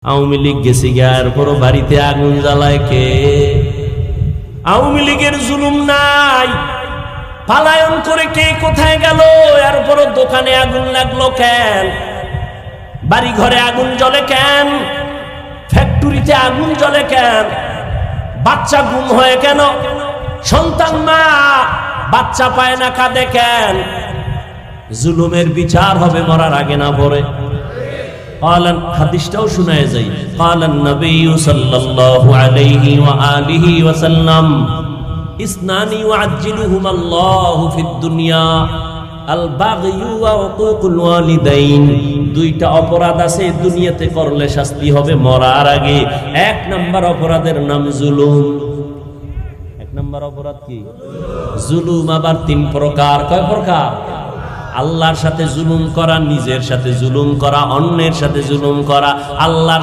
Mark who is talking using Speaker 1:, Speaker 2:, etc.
Speaker 1: আওয়ামী লীগ গেছি গায়ের পর বাড়িতে আগুন জ্বালায় কে? আওয়ামী লীগের জুলুম নাই? পালায়ন করে কে কোথায় গেল? এরপর দোকানে আগুন লাগলো কেন? বাড়ি ঘরে আগুন জ্বলে কেন? ফ্যাক্টরিতে আগুন জ্বলে কেন? বাচ্চা গুম হয় কেন? সন্তান মা বাচ্চা পায় না, কাঁদে কেন? জুলুমের বিচার হবে মরার আগে না পরে। হাদিসটাও শোনায় যাই। ক্বালান নবী সাল্লাল্লাহু আলাইহি ওয়া আলিহি ওয়া সাল্লাম ইসনানি ইউআজ্জিলুহুম আল্লাহু ফিদ দুনিয়া আল বাগয়ু ওয়া উকুকুল ওয়ালিদাইন। দুইটা অপরাধ আছে দুনিয়াতে করলে শাস্তি হবে মরার আগে। এক নাম্বার অপরাধের নাম জুলুম। এক নাম্বার অপরাধ কি? জুলুম। আবার তিন প্রকার। কয় প্রকার? আল্লাহর সাথে জুলুম করা, নিজের সাথে জুলুম করা, অন্যের সাথে জুলুম করা। আল্লাহর